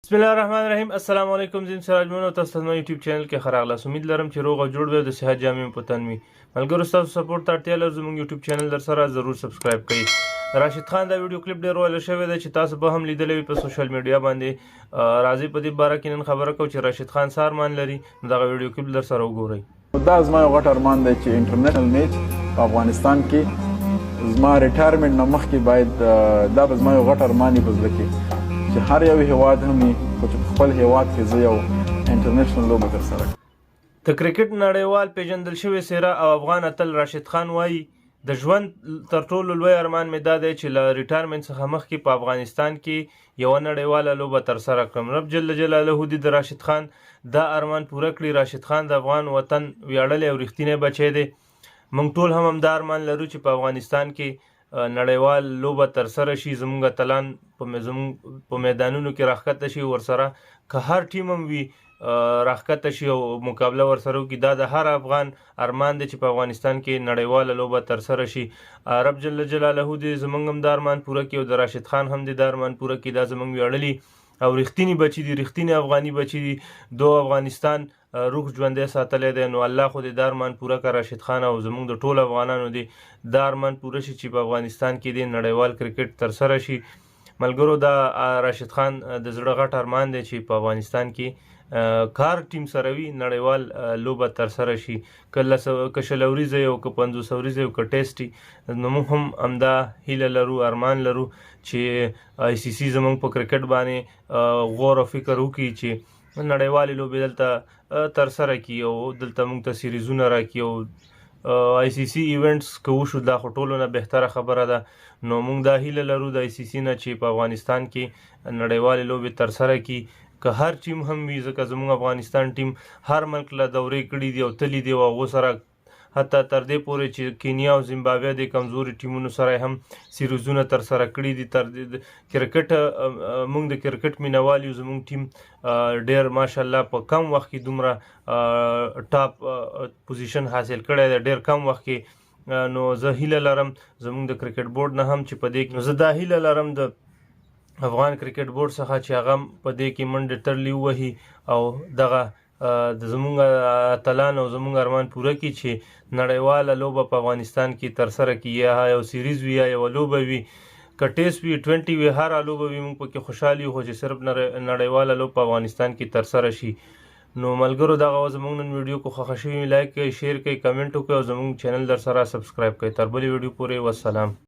بسم الله الرحمن الرحیم. السلام علیکم. زم سراج مون او تاسو ته یوټیوب چینل کې خراغلاس. امید لرم چې روغ او جوړ به د صحت جامع په تن وي. ملګرو تاسو سپورټ ته اړتیا لرئ زموږ یوټیوب چینل در سره ضرور سبسکرایب کړئ. راشد خان دا ویډیو کلیپ ډیر وایرل شوی دی چې تاسو به هم لیدلی وي په سوشل میډیا باندې. راځي په دې باره کې نن خبره کوو چې راشد خان څه ارمان لري. دغه ویډیو کلیپ در سره وګورئ. دا زما یو غټ ارمان دی چې انټرنیشنل میچ په افغانستان کې زما ریټایرمنټ نه مخکې باید دا به زما یو غټ ارمان وي په زړه کې چې هر یو هیواد هم وي خو چې په خپل هیواد کې زه یو انټرنیشنل لوبه ترسره کړم. د کرکټ نړیوال پیژندل شوی څیره او افغان اتل راشد خان وایي د ژوند تر ټولو لوی ارمان مې دا دی چې له ریټایرمنټ څخه مخکې په افغانستان کې یوه نړیواله لوبه ترسره کړم. رب جل جلاله دې د راشد خان دا ارمان پوره کړي. راشد خان د افغان وطن ویاړلی او رښتینی بچی دی. موږ ټول هم همدا ارمان لرو چې په افغانستان کې نړیوال لوبه ترسره شي. زموږ اتلان په میدانونو کې راښکته شي، ورسره که هر ټیم هم وي راښکته شي او مقابله ورسره وکړي. دا د هر افغان ارمان دی چې په افغانستان کې نړیواله لوبه ترسره شي. رب جل جلاله دې زموږ هم دا ارمان پوره کړي او د راشد خان هم دې دا ارمان پوره کړي. دا زموږ ویاړلي او رښتینی بچي دي، رښتینی افغاني بچي دي. دو افغانستان روح ژوندی ساتلی دی. نو الله خو دې دا ارمان پوره کړه راشد خان او زموږ د ټولو افغانانو دې دا ارمان پوره شي چې په افغانستان کې دې نړیوال کرکټ ترسره شي. ملګرو دا راشد خان د زړه غټ ارمان دی چې په افغانستان کې کار ټیم سره وي نړیوال لوبه ترسره شي. که شل اوریزه یو که 50 اوریزه یو که ټیسټ نو موږ هم همدا هیله لرو، ارمان لرو چې آی سی سی زموږ په کرکټ باندې غور او فکر وکړي چې نړیوالې لوبې دلته ترسره کړي او دلته موږ ته سیریزونه راکړي او آی سی سی ایونټس که وشو دا خو ټولو نه بهتره خبره ده. نو موږ دا هیله لرو د آی سی سی نه چې په افغانستان کې نړیوالې لوبې ترسره کړي. که هر ټیم هم وي ځکه زموږ افغانستان ټیم هر ملک له دورې کړي دي او تللی دی او هغو سره حتی تر دې پورې چې کینیا او زیمبابوې د کمزوري ټیمونو سره هم سیریزونه ترسره کړي دي. تر کرکټ موږ د کرکټ مینوال یو، زموږ ټیم ډېر ماشاءالله په کم وخت کې دومره ټاپ پوزیشن حاصل کړی دی، ډېر کم وخت کې. نو زه هیله لرم زموږ د کرکټ بورډ نه هم چې په دې کې زه دا هیله لرم د افغان کرکټ بورډ څخه چې هغه په دې کې منډې ترلې ووهي او دغه د زموږ اتلان او زموږ ارمان پوره کړي چې نړیواله لوبه په افغانستان کې ترسره کړي. یا یو سیریز وي یا یوه لوبه وي، که ټیسټ وي 20 وي، هره لوبه وي موږ پکې خوشحال یو خو چې صرف نړیواله لوبه په افغانستان کې ترسره شي. نو ملګرو دغه زموږ نن ویډیو کو خوښه شوي لایک کړئ، شیر کړئ، کمنټ وکړئ او زموږ چینل در سره سبسکرایب کړئ. تر بلې ویډیو پورې والسلام.